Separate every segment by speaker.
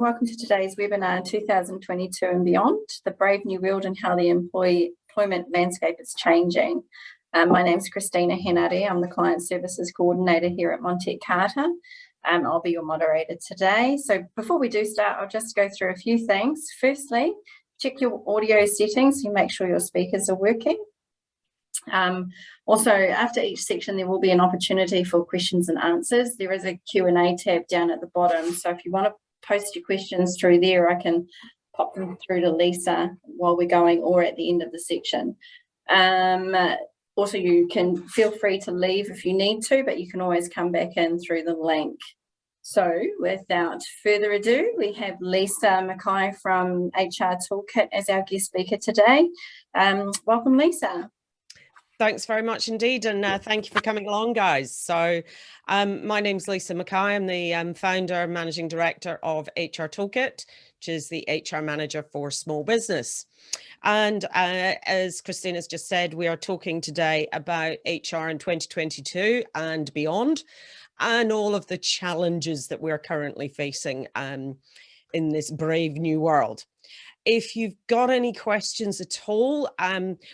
Speaker 1: Welcome to today's webinar, 2022 and Beyond, the Brave New World and How the Employment Landscape is Changing. My name is Christina Henare. I'm the Client Services Coordinator here at Monte Carter. I'll be your moderator today. So before we do start, I'll just go through a few things. Firstly, check your audio settings to make sure your speakers are working. Also, after each section, there will be an opportunity for questions and answers. There is a Q&A tab down at the bottom. So if you want to post your questions through there, I can pop them through to Lisa while we're going or at the end of the section. Also, you can feel free to leave if you need to, but you can always come back in through the link. So without further ado, we have Lisa Mackay from HRtoolkit as our guest speaker today. Welcome, Lisa.
Speaker 2: Thanks very much indeed, and thank you for coming along, guys. So my name's Lisa Mackay. I'm the founder and managing director of HRtoolkit, which is the HR manager for small business. And as Christina's just said, we are talking today about HR in 2022 and beyond, and all of the challenges that we're currently facing in this brave new world. If you've got any questions at all,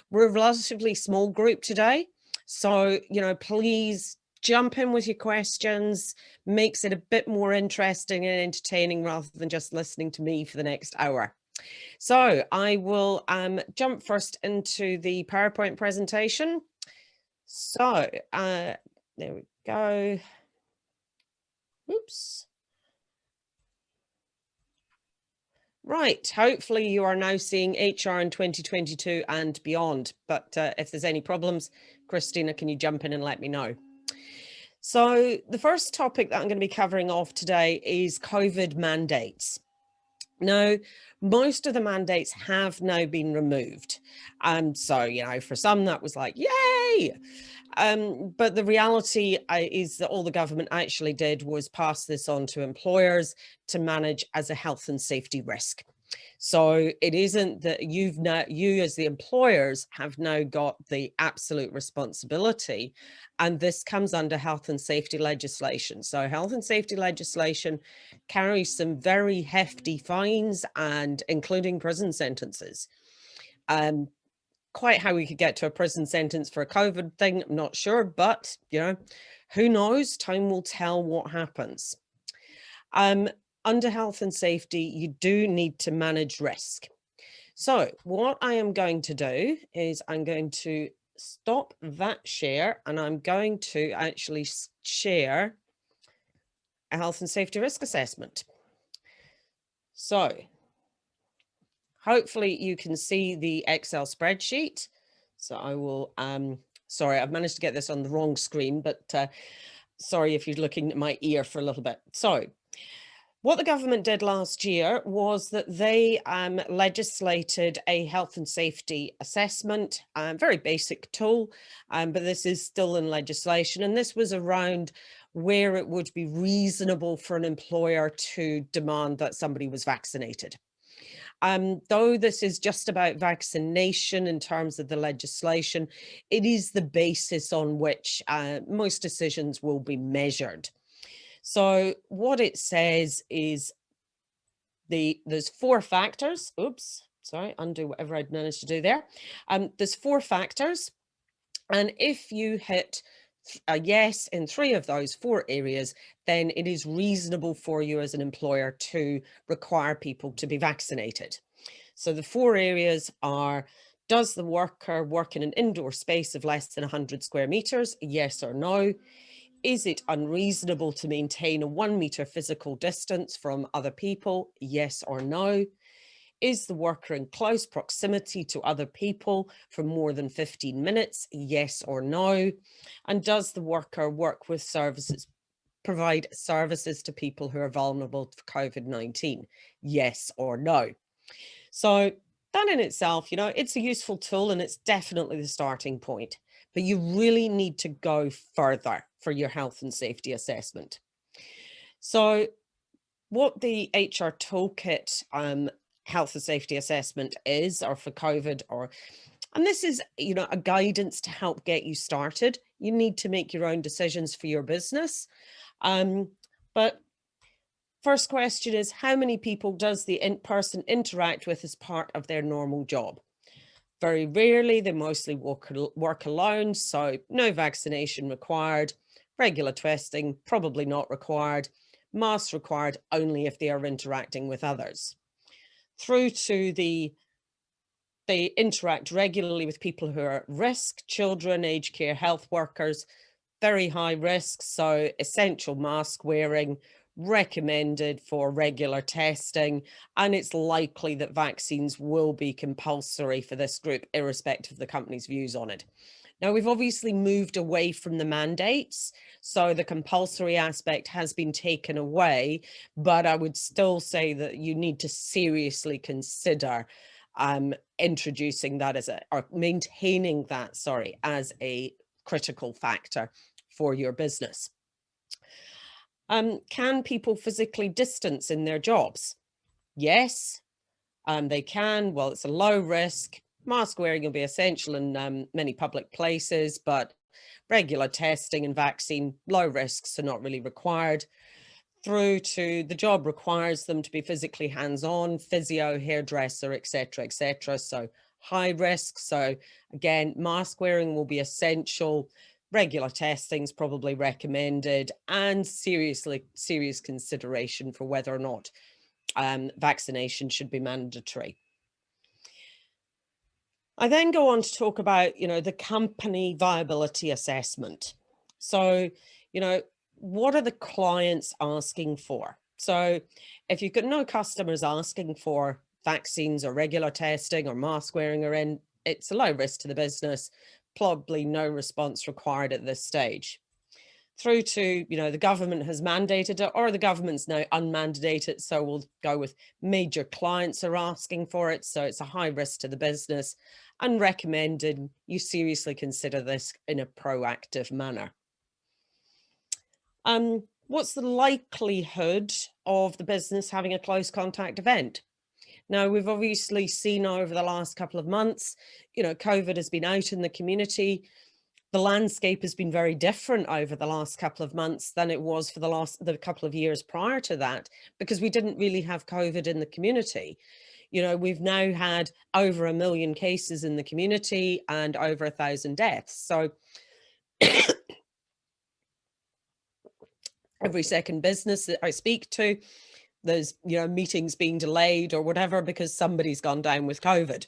Speaker 2: we're a relatively small group today. So, please jump in with your questions, makes it a bit more interesting and entertaining rather than just listening to me for the next hour. So I will jump first into the PowerPoint presentation. So there we go. Oops. Right, hopefully you are now seeing HR in 2022 and beyond, but if there's any problems, Christina, can you jump in and let me know? So the first topic that I'm going to be covering off today is COVID mandates. Now, most of the mandates have now been removed. So, for some that was like, yay! But the reality is that all the government actually did was pass this on to employers to manage as a health and safety risk. So it isn't that you as the employers have now got the absolute responsibility, and this comes under health and safety legislation. So health and safety legislation carries some very hefty fines and including prison sentences. Quite how we could get to a prison sentence for a COVID thing, I'm not sure, but who knows? Time will tell what happens. Under health and safety, you do need to manage risk. So what I am going to do is I'm going to stop that share and I'm going to actually share a health and safety risk assessment. So hopefully you can see the Excel spreadsheet. So I will, sorry, I've managed to get this on the wrong screen, but sorry if you're looking at my ear for a little bit. So what the government did last year was that they legislated a health and safety assessment, very basic tool, but this is still in legislation. And this was around where it would be reasonable for an employer to demand that somebody was vaccinated. Though this is just about vaccination in terms of the legislation, it is the basis on which most decisions will be measured. So what it says is there's 4 factors. Oops, sorry, undo whatever I'd managed to do there. There's 4 factors. And if you hit a yes in 3 of those 4 areas, then it is reasonable for you as an employer to require people to be vaccinated. So the 4 areas are: does the worker work in an indoor space of less than 100 square meters? Yes or no? Is it unreasonable to maintain a 1 meter physical distance from other people? Yes or no? Is the worker in close proximity to other people for more than 15 minutes? Yes or no? And does the worker work with services, provide services to people who are vulnerable to COVID-19? Yes or no? So that in itself, it's a useful tool and it's definitely the starting point, but you really need to go further for your health and safety assessment. So what the HRtoolkit health and safety assessment is, or for COVID, and this is, a guidance to help get you started. You need to make your own decisions for your business. But First question is, how many people does the person interact with as part of their normal job? Very rarely, they mostly work alone, so no vaccination required, regular testing probably not required, masks required only if they are interacting with others. Through to they interact regularly with people who are at risk, children, aged care, health workers, very high risk, so essential mask wearing, recommended for regular testing, and it's likely that vaccines will be compulsory for this group, irrespective of the company's views on it. Now, we've obviously moved away from the mandates, so the compulsory aspect has been taken away, but I would still say that you need to seriously consider introducing that or maintaining that, sorry, as a critical factor for your business. Can people physically distance in their jobs? Yes, they can. Well, it's a low risk. Mask wearing will be essential in many public places, but regular testing and vaccine, low risks, so not really required. Through to the job requires them to be physically hands-on, physio, hairdresser, etc., etc. So high risk. So again, mask wearing will be essential. Regular testing is probably recommended, and serious consideration for whether or not vaccination should be mandatory. I then go on to talk about, the company viability assessment. So, what are the clients asking for? So if you've got no customers asking for vaccines or regular testing or mask wearing it's a low risk to the business, probably no response required at this stage. Through to, the government has mandated it, or the government's now unmandated, so we'll go with major clients are asking for it, so it's a high risk to the business, and recommended you seriously consider this in a proactive manner. What's the likelihood of the business having a close contact event? Now, we've obviously seen over the last couple of months, COVID has been out in the community. The landscape has been very different over the last couple of months than it was for the couple of years prior to that, because we didn't really have COVID in the community. We've now had over 1 million cases in the community and over 1,000 deaths. So every second business that I speak to, there's, meetings being delayed or whatever because somebody's gone down with COVID.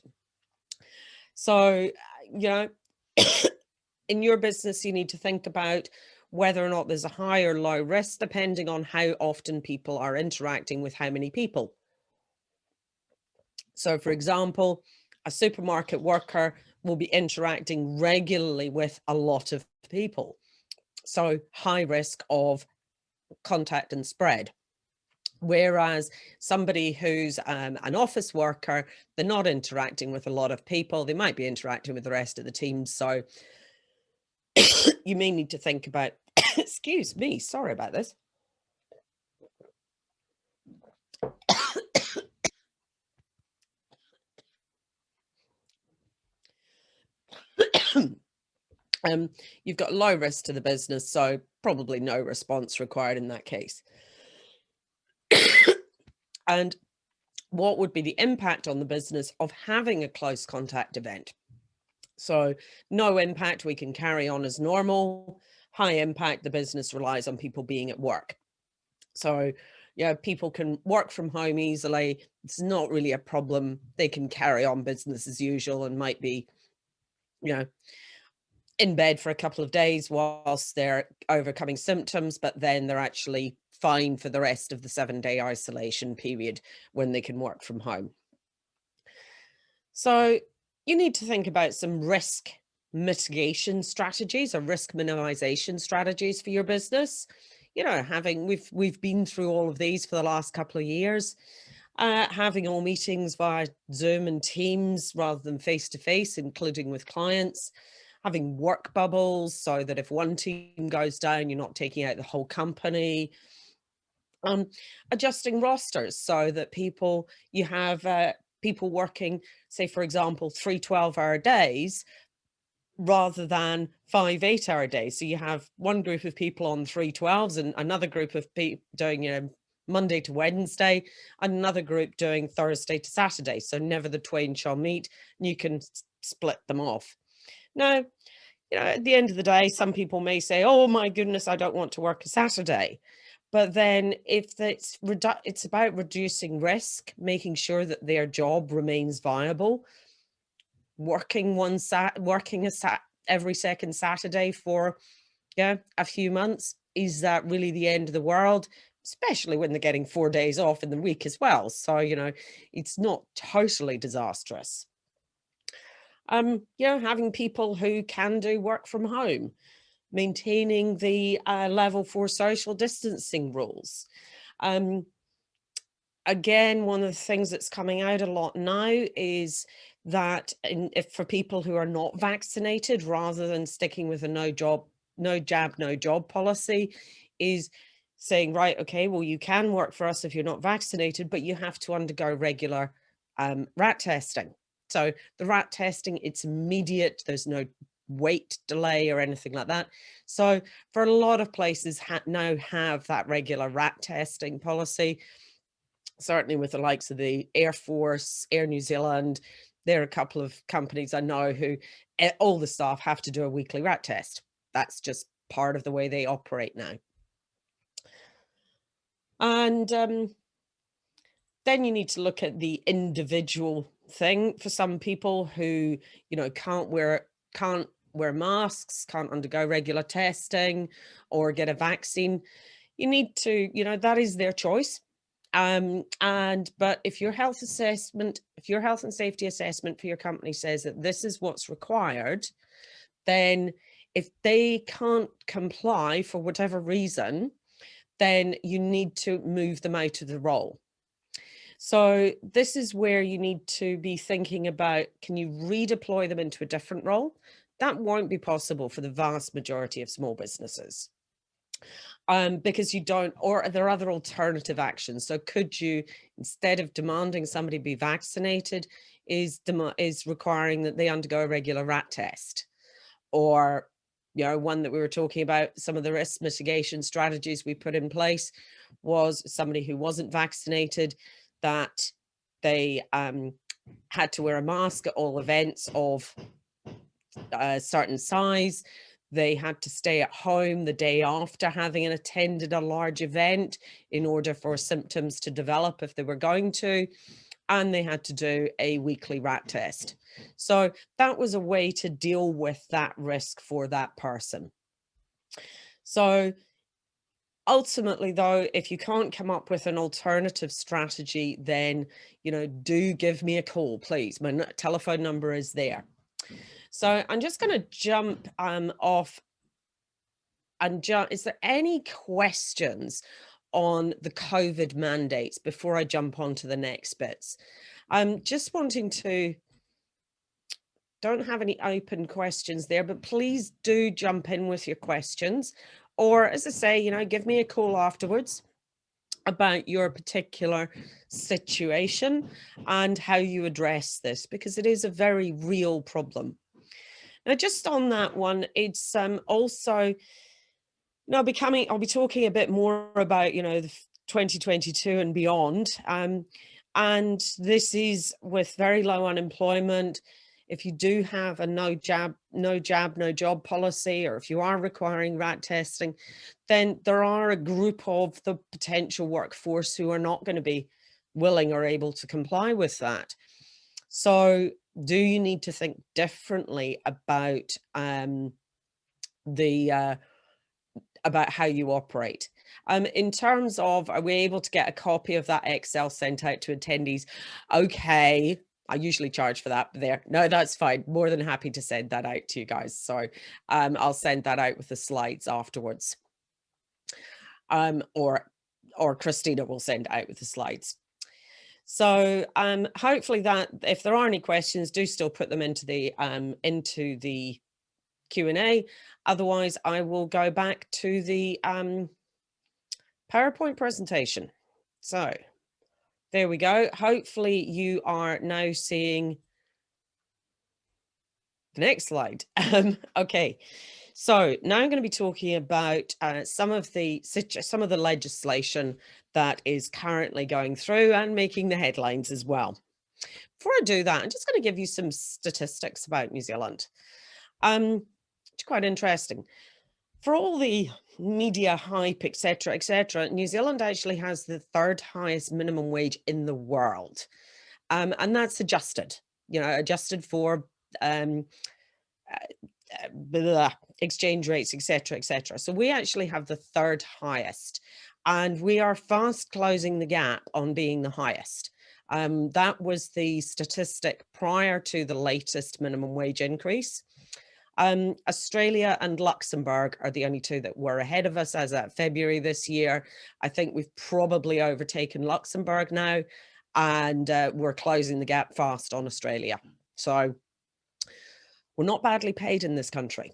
Speaker 2: So, in your business, you need to think about whether or not there's a high or low risk, depending on how often people are interacting with how many people. So, for example, a supermarket worker will be interacting regularly with a lot of people. So, high risk of contact and spread. Whereas somebody who's an office worker, they're not interacting with a lot of people. They might be interacting with the rest of the team. So you may need to think about, excuse me, sorry about this. You've got low risk to the business, so probably no response required in that case. And what would be the impact on the business of having a close contact event? So no impact, we can carry on as normal. High impact, the business relies on people being at work. So, people can work from home easily. It's not really a problem. They can carry on business as usual and might be, in bed for a couple of days whilst they're overcoming symptoms, but then they're actually fine for the rest of the 7-day isolation period when they can work from home. So you need to think about some risk mitigation strategies or risk minimization strategies for your business. We've been through all of these for the last couple of years, having all meetings via Zoom and Teams rather than face-to-face, including with clients, having work bubbles so that if one team goes down, you're not taking out the whole company, adjusting rosters so that you have people working, say, for example, 3 12-hour days rather than 5 8-hour days. So you have one group of people on 3 12s and another group of people doing, Monday to Wednesday, and another group doing Thursday to Saturday. So never the twain shall meet, and you can split them off. Now, at the end of the day, some people may say, oh my goodness, I don't want to work a Saturday. But then if it's about reducing risk, making sure that their job remains viable, working every second Saturday for a few months, is that really the end of the world? Especially when they're getting 4 days off in the week as well. So, it's not totally disastrous. Having people who can do work from home, maintaining the level 4 social distancing rules. Again, one of the things that's coming out a lot now is that if for people who are not vaccinated, rather than sticking with a no jab, no job policy, is saying, right, okay, well, you can work for us if you're not vaccinated, but you have to undergo regular rat testing. So the rat testing, it's immediate. There's no wait delay or anything like that. So for a lot of places now have that regular rat testing policy. Certainly with the likes of the Air Force, Air New Zealand, there are a couple of companies I know who all the staff have to do a weekly rat test. That's just part of the way they operate now. And then you need to look at the individual thing. For some people who, can't wear masks, can't undergo regular testing or get a vaccine, you need to, that is their choice. But if your health and safety assessment for your company says that this is what's required, then if they can't comply for whatever reason, then you need to move them out of the role. So this is where you need to be thinking about, can you redeploy them into a different role? That won't be possible for the vast majority of small businesses. Because you don't, or there are other alternative actions. So could you, instead of demanding somebody be vaccinated, is requiring that they undergo a regular rat test? Or, one that we were talking about, some of the risk mitigation strategies we put in place was somebody who wasn't vaccinated, that they had to wear a mask at all events of a certain size. They had to stay at home the day after having attended a large event in order for symptoms to develop if they were going to, and they had to do a weekly rat test. So that was a way to deal with that risk for that person. So ultimately, though, if you can't come up with an alternative strategy, then, do give me a call, please. My telephone number is there. So I'm just going to jump off and is there any questions on the COVID mandates before I jump on to the next bits? I'm just wanting to, don't have any open questions there, but please do jump in with your questions. Or as I say, give me a call afterwards about your particular situation and how you address this, because it is a very real problem. Now, just on that one, it's also, I'll be talking a bit more about, the 2022 and beyond. And this is with very low unemployment. If you do have a no job, no job policy, or if you are requiring rat testing, then there are a group of the potential workforce who are not going to be willing or able to comply with that. So do you need to think differently about about how you operate? In terms of, are we able to get a copy of that Excel sent out to attendees? Okay, I usually charge for that, but there, no, that's fine. More than happy to send that out to you guys. So I'll send that out with the slides afterwards. Or Christina will send it out with the slides. So hopefully that, if there are any questions, do still put them into the Q&A. Otherwise, I will go back to the PowerPoint presentation. So there we go. Hopefully you are now seeing the next slide. Okay, so now I'm going to be talking about some of the legislation that is currently going through and making the headlines as well. Before I do that, I'm just going to give you some statistics about New Zealand. It's quite interesting. For all the media hype, etc., New Zealand actually has the 3rd highest minimum wage in the world. And that's adjusted, adjusted for exchange rates, etc. So we actually have the 3rd highest, and we are fast closing the gap on being the highest. That was the statistic prior to the latest minimum wage increase. Australia and Luxembourg are the only 2 that were ahead of us as at February this year. I think we've probably overtaken Luxembourg now, and we're closing the gap fast on Australia. So we're not badly paid in this country.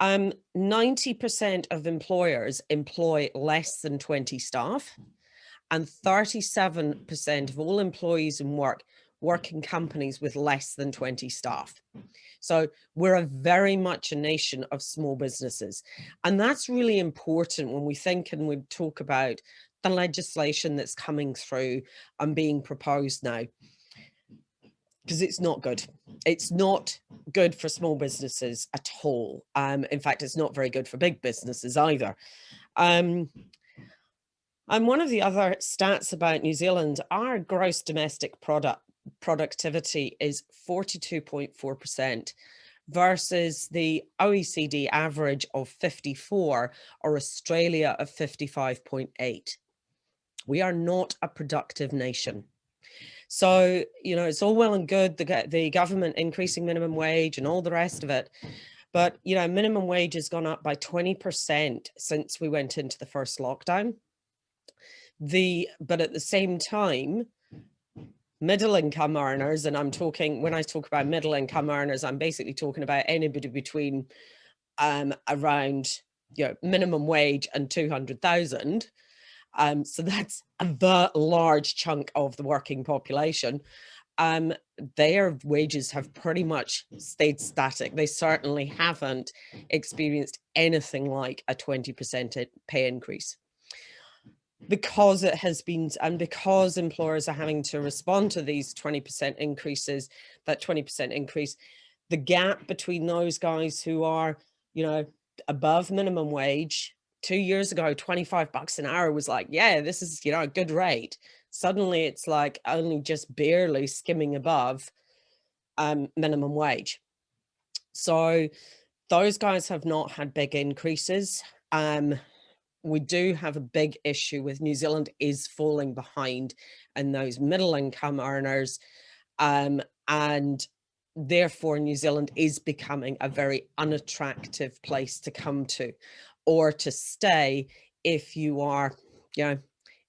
Speaker 2: 90% of employers employ less than 20 staff, and 37% of all employees work in companies with less than 20 staff. So we're very much a nation of small businesses. And that's really important when we think and we talk about the legislation that's coming through and being proposed now, because it's not good. It's not good for small businesses at all. In fact, it's not very good for big businesses either. And one of the other stats about New Zealand, our gross domestic productivity is 42.4% versus the OECD average of 54 or Australia of 55.8. We are not a productive nation. So, it's all well and good, the government increasing minimum wage and all the rest of it. But, minimum wage has gone up by 20% since we went into the first lockdown. But at the same time, middle income earners, and when I talk about middle income earners, I'm basically talking about anybody between around minimum wage and 200,000. So that's the large chunk of the working population. Their wages have pretty much stayed static. They certainly haven't experienced anything like a 20% pay increase. Because it has been, and because employers are having to respond to these 20% increases, that 20% increase, the gap between those guys who are, above minimum wage, 2 years ago, 25 bucks an hour was like, yeah, this is, a good rate. Suddenly it's like only just barely skimming above minimum wage. So those guys have not had big increases. We do have a big issue with New Zealand is falling behind in those middle income earners. And therefore New Zealand is becoming a very unattractive place to come to or to stay if you are,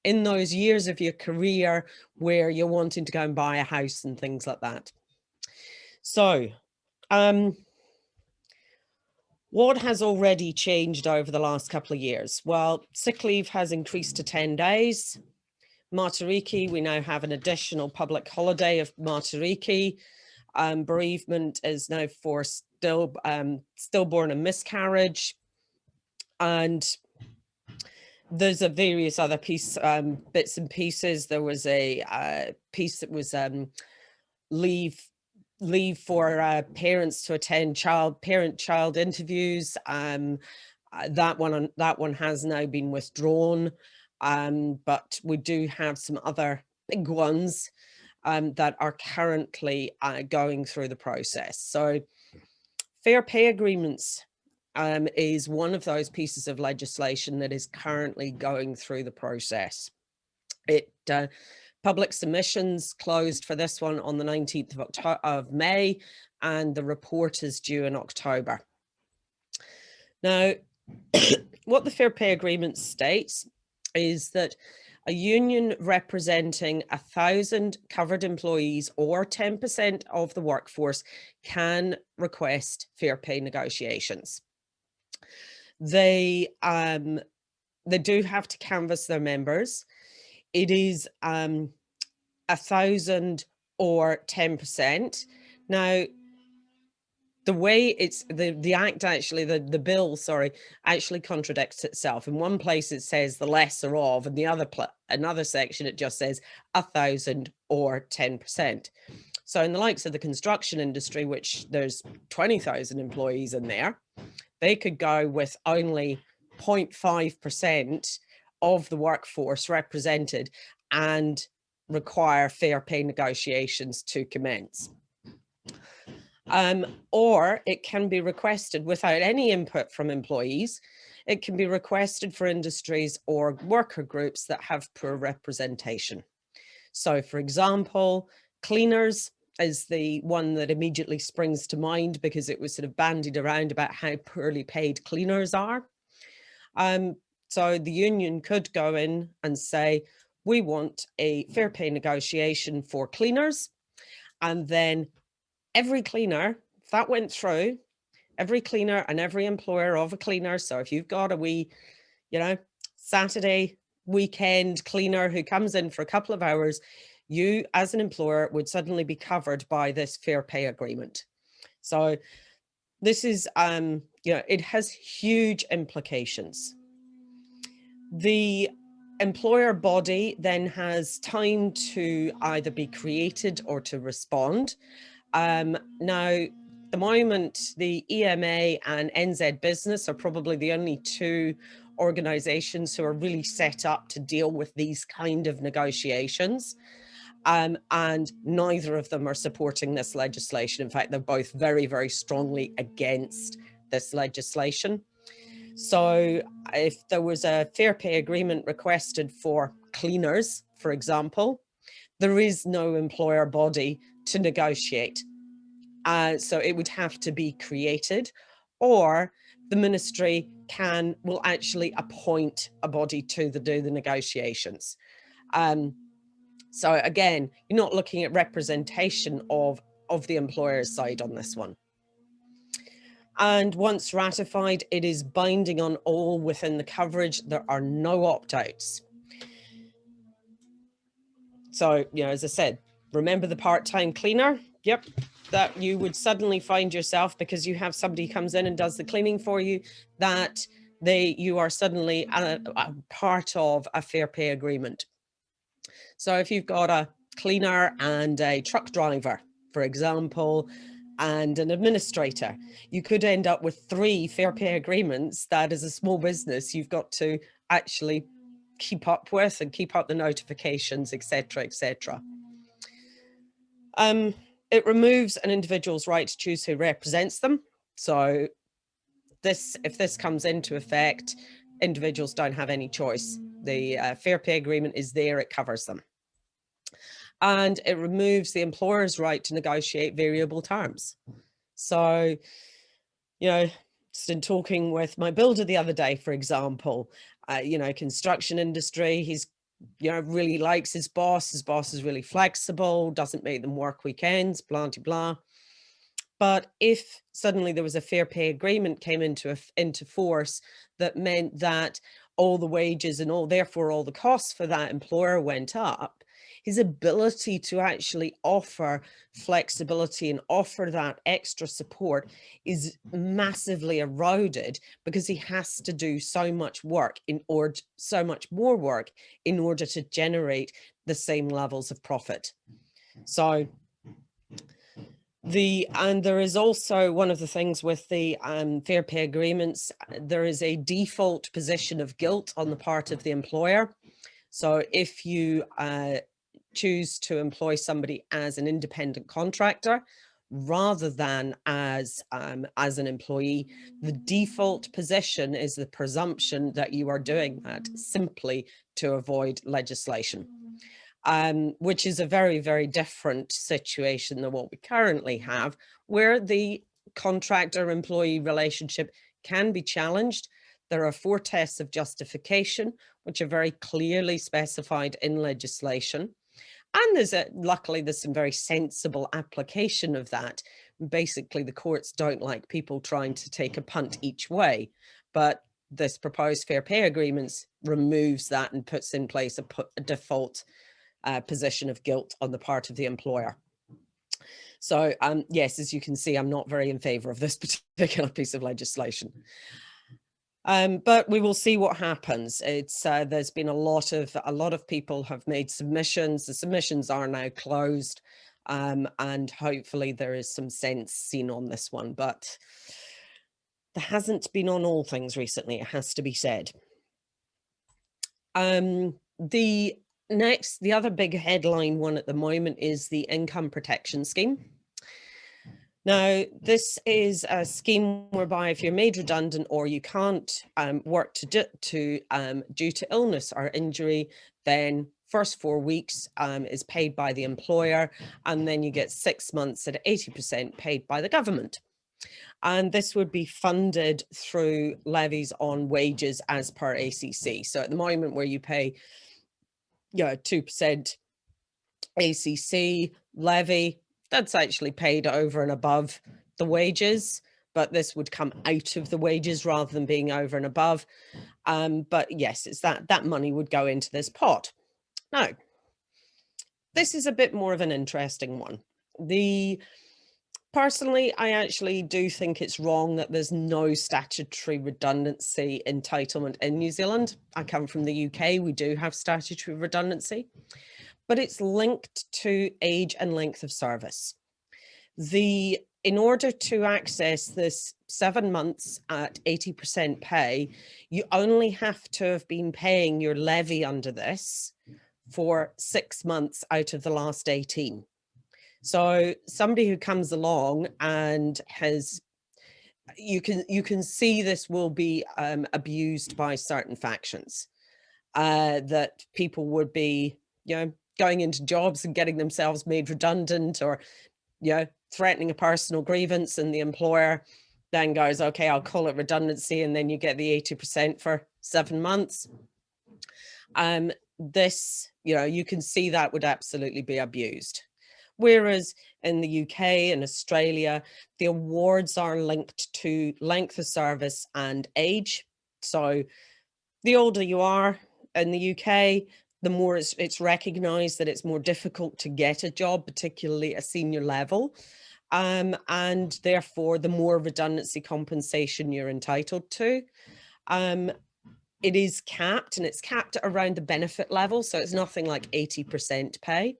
Speaker 2: in those years of your career where you're wanting to go and buy a house and things like that. So, what has already changed over the last couple of years? Well, sick leave has increased to 10 days. Matariki, we now have an additional public holiday of Matariki. Bereavement is now for stillborn and miscarriage. And there's a various other bits and pieces. There was a piece that was leave for parents to attend parent-child interviews. That one has now been withdrawn, but we do have some other big ones that are currently going through the process. So fair pay agreements is one of those pieces of legislation that is currently going through the process. Public submissions closed for this one on the 19th of May, and the report is due in October. Now, what the Fair Pay Agreement states is that a union representing 1,000 covered employees or 10% of the workforce can request fair pay negotiations. They do have to canvass their members. It is 1,000 or 10%. Now, the way it's the act actually, the bill, sorry, actually contradicts itself. In one place it says the lesser of, and the another section it just says 1,000 or 10%. So in the likes of the construction industry, which there's 20,000 employees in there, they could go with only 0.5% of the workforce represented and require fair pay negotiations to commence. Or it can be requested without any input from employees. It can be requested for industries or worker groups that have poor representation. So for example, cleaners is the one that immediately springs to mind because it was sort of bandied around about how poorly paid cleaners are. So the union could go in and say, we want a fair pay negotiation for cleaners. And then every cleaner, if that went through, every cleaner and every employer of a cleaner. So if you've got a wee, Saturday weekend cleaner who comes in for a couple of hours, you as an employer would suddenly be covered by this fair pay agreement. So this is, it has huge implications. The employer body then has time to either be created or to respond. Now, the moment the EMA and NZ Business are probably the only two organisations who are really set up to deal with these kind of negotiations. And neither of them are supporting this legislation. In fact, they're both very, very strongly against this legislation. So if there was a fair pay agreement requested for cleaners, for example, there is no employer body to negotiate. So it would have to be created, or the ministry will actually appoint a body to do the negotiations. So again, you're not looking at representation of the employer's side on this one. And once ratified, it is binding on all within the coverage. There are no opt-outs. So, as I said, remember the part-time cleaner? Yep, that you would suddenly find yourself, because you have somebody who comes in and does the cleaning for you, that you are suddenly a part of a fair pay agreement. So if you've got a cleaner and a truck driver, for example, and an administrator, you could end up with 3 fair pay agreements that as a small business, you've got to actually keep up with and keep up the notifications, etc., etc. It removes an individual's right to choose who represents them. So if this comes into effect, individuals don't have any choice. The fair pay agreement is there, it covers them. And it removes the employer's right to negotiate variable terms. So, just in talking with my builder the other day, for example, construction industry, he's, really likes his boss. His boss is really flexible, doesn't make them work weekends, blah, blah, blah. But if suddenly there was a fair pay agreement came into force that meant that all the wages and therefore all the costs for that employer went up, his ability to actually offer flexibility and offer that extra support is massively eroded, because he has to do so much more work in order to generate the same levels of profit. So there is also one of the things with the fair pay agreements, there is a default position of guilt on the part of the employer. So if you choose to employ somebody as an independent contractor rather than as an employee, the default position is the presumption that you are doing that simply to avoid legislation, which is a very, very different situation than what we currently have, where the contractor-employee relationship can be challenged. There are 4 tests of justification, which are very clearly specified in legislation. And luckily, there's some very sensible application of that. Basically, the courts don't like people trying to take a punt each way, but this proposed fair pay agreements removes that and puts in place a default position of guilt on the part of the employer. So yes, as you can see, I'm not very in favor of this particular piece of legislation. But we will see what happens. It's there's been a lot of people have made submissions. The submissions are now closed, and hopefully there is some sense seen on this one. But there hasn't been on all things recently, it has to be said. The other big headline one at the moment is the income protection scheme. Now, this is a scheme whereby if you're made redundant or you can't work due to illness or injury, then first 4 weeks is paid by the employer, and then you get 6 months at 80% paid by the government. And this would be funded through levies on wages as per ACC. So at the moment where you pay 2% ACC levy, that's actually paid over and above the wages, but this would come out of the wages rather than being over and above. But yes, it's that money would go into this pot. Now, this is a bit more of an interesting one. Personally, I actually do think it's wrong that there's no statutory redundancy entitlement in New Zealand. I come from the UK, we do have statutory redundancy, but it's linked to age and length of service. In order to access this 7 months at 80% pay, you only have to have been paying your levy under this for 6 months out of the last 18. So somebody who comes along and you can see this will be abused by certain factions, that people would be, going into jobs and getting themselves made redundant, or, threatening a personal grievance, and the employer then goes, okay, I'll call it redundancy, and then you get the 80% for 7 months. This, you can see that would absolutely be abused. Whereas in the UK and Australia, the awards are linked to length of service and age. So the older you are in the UK, the more it's recognised that it's more difficult to get a job, particularly at a senior level. And therefore, the more redundancy compensation you're entitled to. It is capped, and it's capped at around the benefit level. So it's nothing like 80% pay.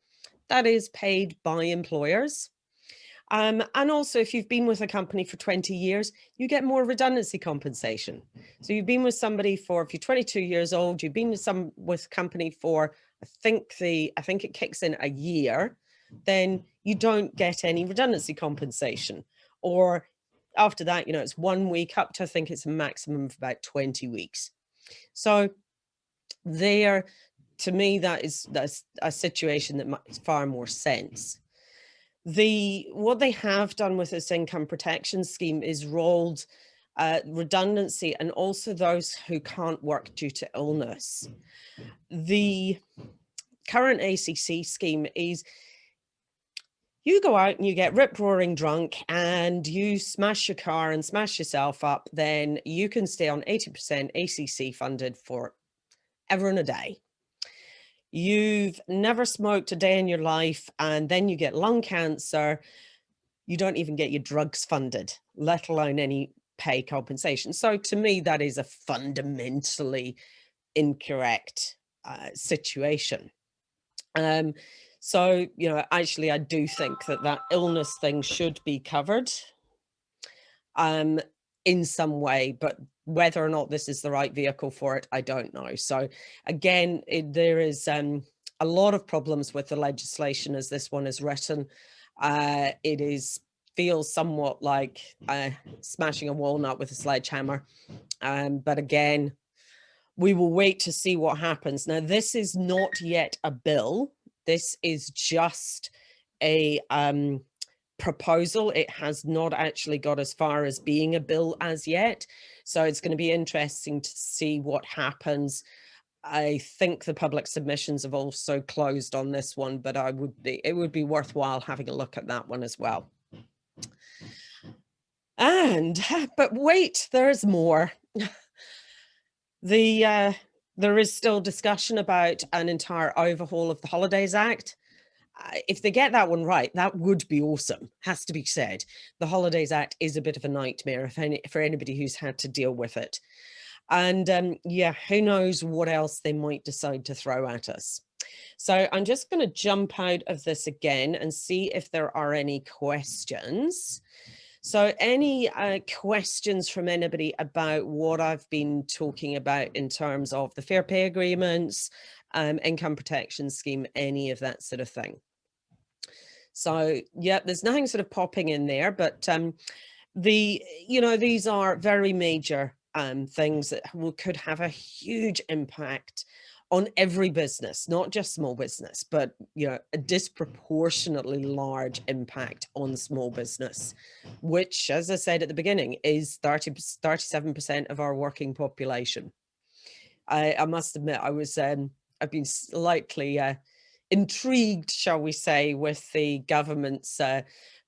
Speaker 2: That is paid by employers. And also, if you've been with a company for 20 years, you get more redundancy compensation. So you've been with somebody if you're 22 years old, you've been with a company for, I think it kicks in a year, then you don't get any redundancy compensation. Or after that, it's 1 week up to, I think it's a maximum of about 20 weeks. So to me, that's a situation that makes far more sense. What they have done with this income protection scheme is rolled redundancy and also those who can't work due to illness. The current ACC scheme is you go out and you get rip-roaring drunk and you smash your car and smash yourself up, then you can stay on 80% ACC funded for ever and a day. You've never smoked a day in your life, and then you get lung cancer, you don't even get your drugs funded, let alone any pay compensation. So to me, that is a fundamentally incorrect situation. So, actually, I do think that illness thing should be covered in some way, but whether or not this is the right vehicle for it, I don't know. So again, there is a lot of problems with the legislation as this one is written. It feels somewhat like smashing a walnut with a sledgehammer. But again, we will wait to see what happens. Now, this is not yet a bill. This is just a proposal. It has not actually got as far as being a bill as yet. So it's going to be interesting to see what happens. I think the public submissions have also closed on this one, but it would be worthwhile having a look at that one as well. But wait, there's more. There is still discussion about an entire overhaul of the Holidays Act. if they get that one right, that would be awesome, has to be said. The Holidays Act is a bit of a nightmare for anybody who's had to deal with it. And yeah, who knows what else they might decide to throw at us. So I'm just going to jump out of this again and see if there are any questions. So any questions from anybody about what I've been talking about in terms of the fair pay agreements, income protection scheme, any of that sort of thing? So yeah, there's nothing sort of popping in there, but these are very major things that could have a huge impact on every business, not just small business, but a disproportionately large impact on small business, which, as I said at the beginning, is 37% of our working population. I must admit, I've been slightly intrigued, shall we say, with the government's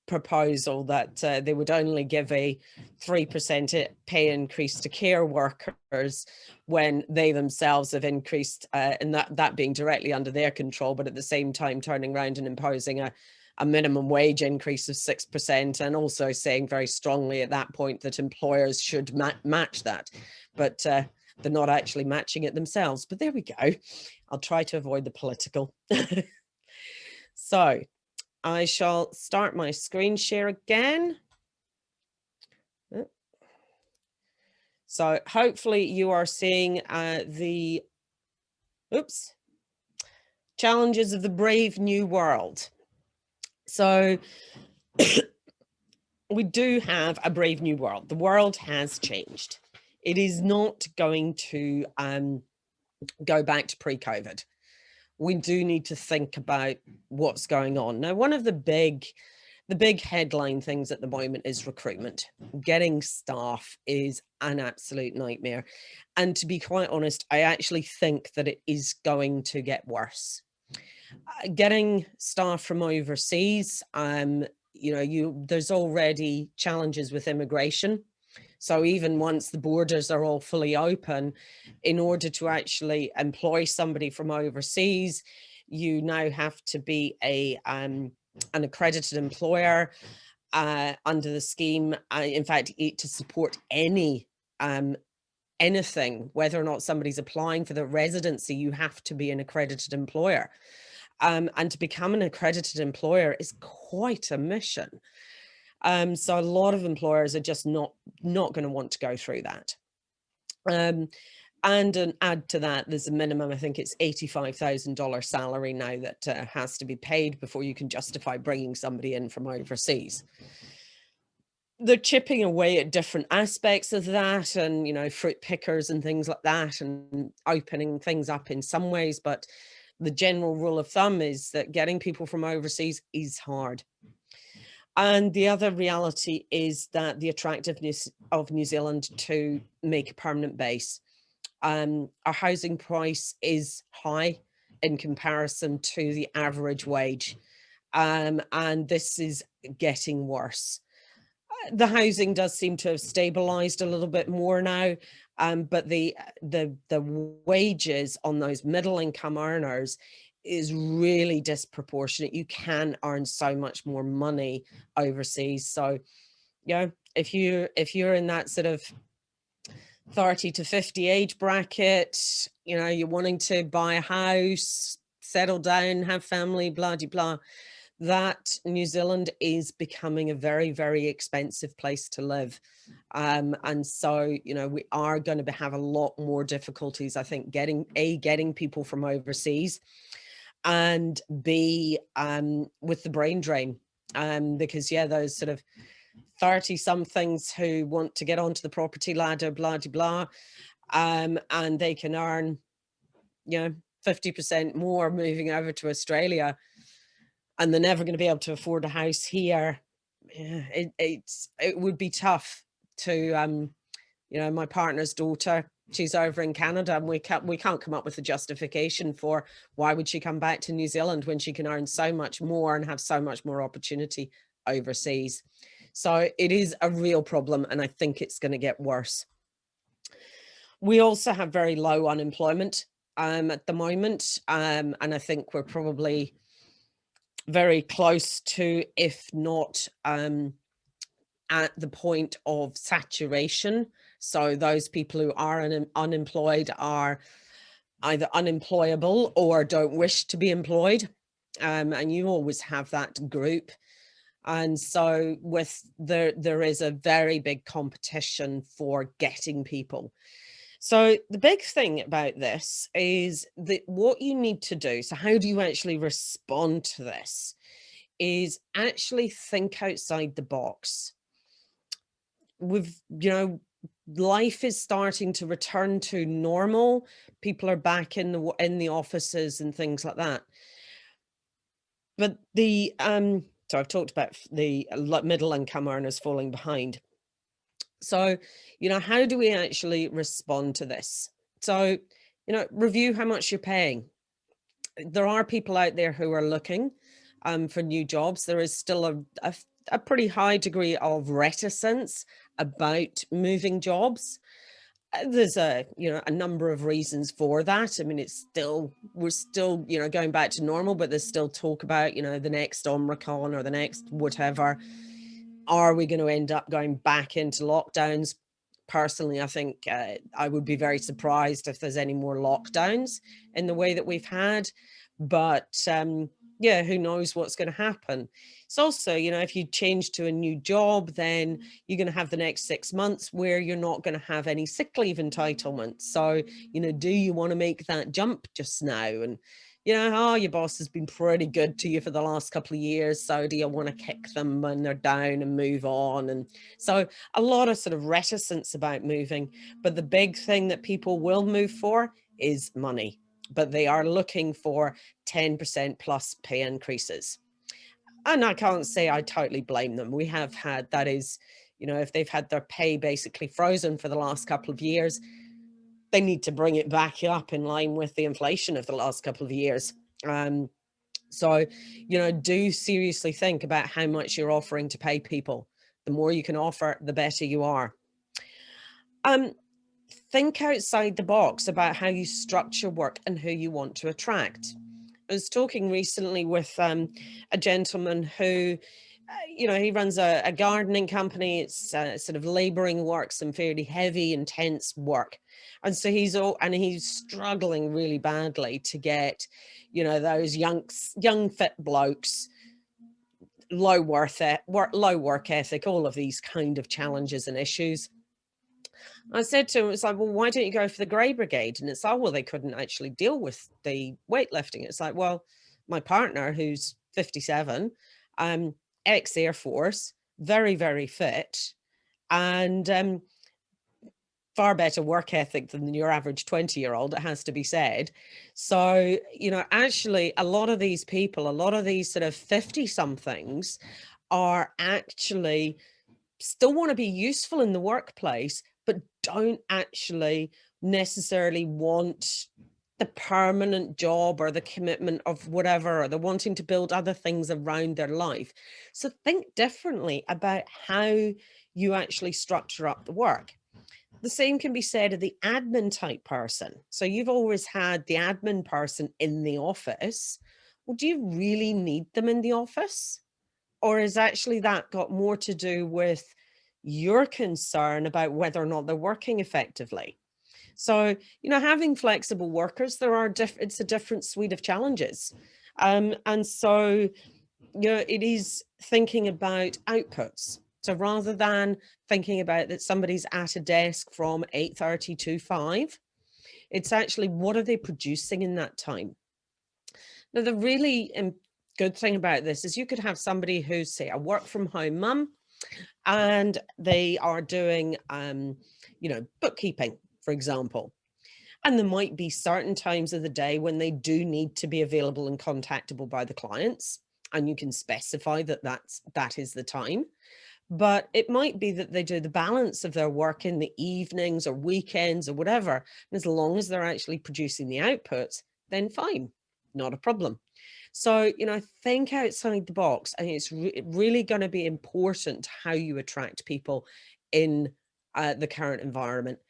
Speaker 2: proposal that they would only give a 3% pay increase to care workers when they themselves have increased, and that being directly under their control, but at the same time turning around and imposing a minimum wage increase of 6%, and also saying very strongly at that point that employers should match that. But they're not actually matching it themselves. But there we go. I'll try to avoid the political. So I shall start my screen share again. So hopefully you are seeing the challenges of the brave new world. So we do have a brave new world. The world has changed. It is not going to go back to pre-COVID. We do need to think about what's going on. Now, one of the big headline things at the moment is recruitment. Getting staff is an absolute nightmare. And to be quite honest, I actually think that it is going to get worse. Getting staff from overseas, there's already challenges with immigration. So even once the borders are all fully open, in order to actually employ somebody from overseas, you now have to be an accredited employer under the scheme. In fact, to support anything, whether or not somebody's applying for the residency, you have to be an accredited employer. And to become an accredited employer is quite a mission. So a lot of employers are just not going to want to go through that. And add to that, there's a minimum, I think it's $85,000 salary now that has to be paid before you can justify bringing somebody in from overseas. They're chipping away at different aspects of that, and, fruit pickers and things like that, and opening things up in some ways. But the general rule of thumb is that getting people from overseas is hard. And the other reality is that the attractiveness of New Zealand to make a permanent base. Our housing price is high in comparison to the average wage. And this is getting worse. The housing does seem to have stabilized a little bit more now, but the wages on those middle income earners is really disproportionate. You can earn so much more money overseas. So, if you're in that sort of 30 to 50 age bracket, you're wanting to buy a house, settle down, have family, blah, blah, blah, that New Zealand is becoming a very, very expensive place to live. And so, we are going to have a lot more difficulties, I think, getting people from overseas, and B, with the brain drain, because those sort of 30 somethings who want to get onto the property ladder, blah, blah, blah, and they can earn, 50% more moving over to Australia, and they're never going to be able to afford a house here. It would be tough to, my partner's daughter, she's over in Canada, and we can't come up with a justification for why would she come back to New Zealand when she can earn so much more and have so much more opportunity overseas. So it is a real problem, and I think it's going to get worse. We also have very low unemployment at the moment, and I think we're probably very close to, if not at the point of saturation. So those people who are unemployed are either unemployable or don't wish to be employed. And you always have that group. And so there is a very big competition for getting people. So the big thing about this is that what you need to do, so how do you actually respond to this, is actually think outside the box. Life is starting to return to normal. People are back in the offices and things like that. But so I've talked about the middle income earners falling behind. So, how do we actually respond to this? So, review how much you're paying. There are people out there who are looking for new jobs. There is still a pretty high degree of reticence about moving jobs. There's a number of reasons for that. I mean, we're still going back to normal, but there's still talk about the next Omicron or the next whatever. Are we going to end up going back into lockdowns? Personally, I think I would be very surprised if there's any more lockdowns in the way that we've had. But yeah, who knows what's going to happen. It's also, if you change to a new job, then you're going to have the next 6 months where you're not going to have any sick leave entitlements. So, do you want to make that jump just now? And, your boss has been pretty good to you for the last couple of years. So do you want to kick them when they're down and move on? And so a lot of sort of reticence about moving. But the big thing that people will move for is money. But they are looking for 10% plus pay increases. And I can't say I totally blame them. We have had, that is, if they've had their pay basically frozen for the last couple of years, they need to bring it back up in line with the inflation of the last couple of years. So, do seriously think about how much you're offering to pay people. The more you can offer, the better you are. Think outside the box about how you structure work and who you want to attract. I was talking recently with a gentleman who, he runs a gardening company. It's sort of laboring work, some fairly heavy, intense work. And so he's struggling really badly to get, those young fit blokes, low work ethic, all of these kind of challenges and issues. I said to him, it's like, well, why don't you go for the Grey Brigade? And it's like, well, they couldn't actually deal with the weightlifting. It's like, well, my partner, who's 57, ex-Air Force, very, very fit, and far better work ethic than your average 20-year-old, it has to be said. So, actually, a lot of these people, a lot of these sort of 50-somethings are actually still want to be useful in the workplace, but don't actually necessarily want the permanent job or the commitment of whatever, or they're wanting to build other things around their life. So think differently about how you actually structure up the work. The same can be said of the admin type person. So you've always had the admin person in the office. Well, do you really need them in the office? Or is actually that got more to do with your concern about whether or not they're working effectively? So, having flexible workers, it's a different suite of challenges. And so, it is thinking about outputs. So rather than thinking about that somebody's at a desk from 8:30 to 5, it's actually, what are they producing in that time? Now, the really good thing about this is you could have somebody who's, say, a work from home mum, and they are doing, bookkeeping, for example. And there might be certain times of the day when they do need to be available and contactable by the clients. And you can specify that is the time. But it might be that they do the balance of their work in the evenings or weekends or whatever. And as long as they're actually producing the outputs, then fine, not a problem. So, think outside the box. I think it's really going to be important how you attract people in the current environment.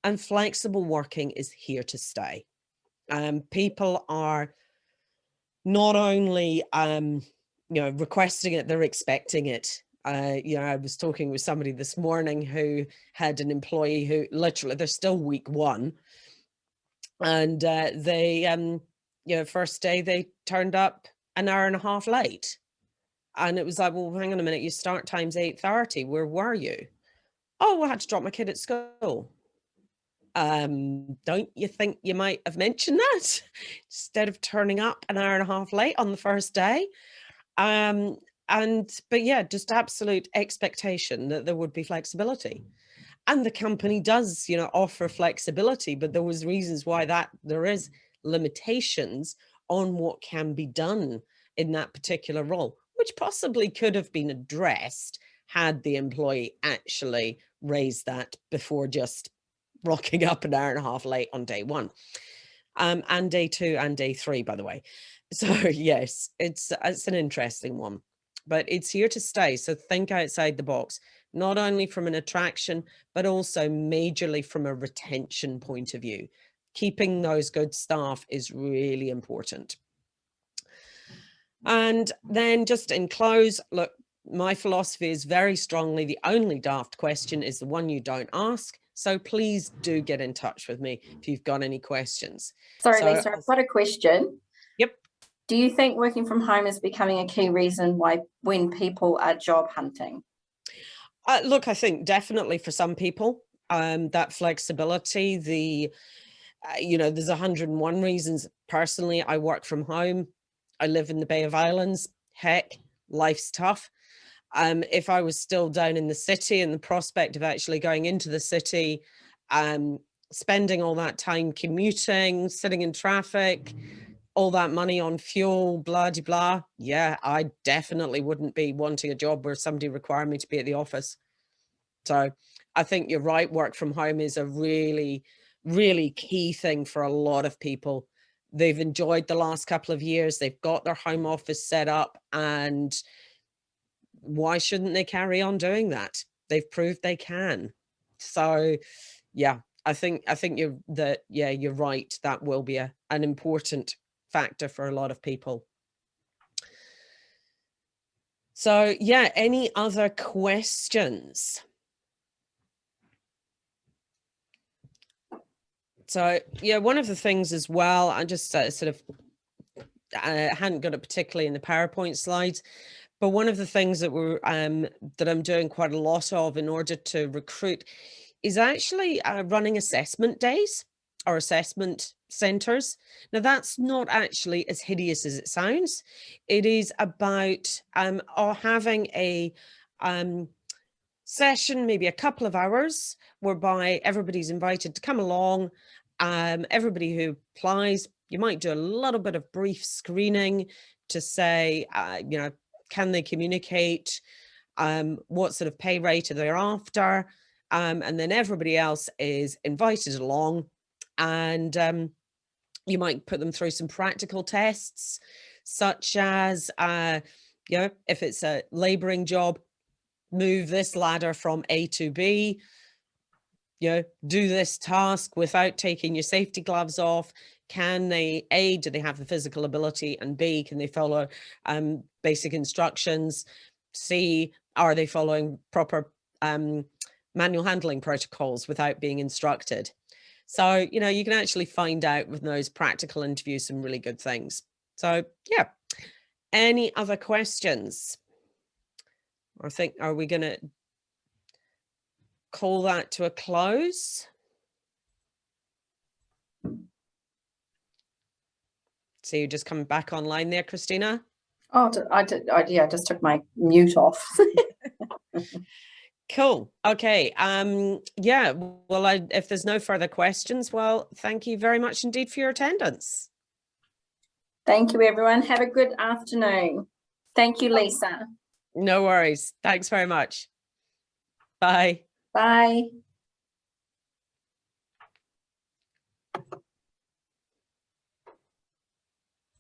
Speaker 2: And flexible working is here to stay. People are not only requesting it, they're expecting it. I was talking with somebody this morning who had an employee who literally, they're still week 1. And they, first day they turned up an hour and a half late. And it was like, well, hang on a minute, your start time's 8:30. Where were you? Oh, I had to drop my kid at school. Don't you think you might have mentioned that instead of turning up an hour and a half late on the first day? But yeah, just absolute expectation that there would be flexibility. And the company does, offer flexibility, but there was reasons why there is limitations on what can be done in that particular role, which possibly could have been addressed had the employee actually raised that before just rocking up an hour and a half late on day 1, and day 2 and day 3, by the way. So yes, it's an interesting one, but it's here to stay. So think outside the box, not only from an attraction, but also majorly from a retention point of view. Keeping those good staff is really important. And then just in close, look, my philosophy is very strongly the only daft question is the one you don't ask. So please do get in touch with me if you've got any questions.
Speaker 1: Sorry, Lisa, I've got a question.
Speaker 2: Yep.
Speaker 1: Do you think working from home is becoming a key reason why when people are job hunting?
Speaker 2: Look, I think definitely for some people, that flexibility, there's 101 reasons. Personally, I work from home. I live in the Bay of Islands. Heck, life's tough. If I was still down in the city and the prospect of actually going into the city, spending all that time commuting, sitting in traffic, all that money on fuel, blah, blah, blah. Yeah, I definitely wouldn't be wanting a job where somebody required me to be at the office. So I think you're right. Work from home is a really, really key thing for a lot of people. They've enjoyed the last couple of years. They've got their home office set up, and why shouldn't they carry on doing that? They've proved they can. So yeah, I think you're right. That will be an important factor for a lot of people. So yeah, any other questions? So yeah, one of the things as well, I just I hadn't got it particularly in the PowerPoint slides, but one of the things that that I'm doing quite a lot of in order to recruit is actually running assessment days or assessment centers. Now that's not actually as hideous as it sounds. It is about having a session, maybe a couple of hours, whereby everybody's invited to come along. Everybody who applies, you might do a little bit of brief screening to say, can they communicate? What sort of pay rate are they after? And then everybody else is invited along, and you might put them through some practical tests, such as, if it's a labouring job, move this ladder from A to B, do this task without taking your safety gloves off. Can they, A, do they have the physical ability? And B, can they follow basic instructions? C, are they following proper manual handling protocols without being instructed? So, you can actually find out with those practical interviews some really good things. So, yeah. Any other questions? I think, are we going to call that to a close? So you're just coming back online there, Christina?
Speaker 1: Oh, I just took my mute off.
Speaker 2: Cool. Okay. Yeah. Well, if there's no further questions, well, thank you very much indeed for your attendance.
Speaker 1: Thank you, everyone. Have a good afternoon. Thank you, Lisa.
Speaker 2: No worries. Thanks very much. Bye.
Speaker 1: Bye.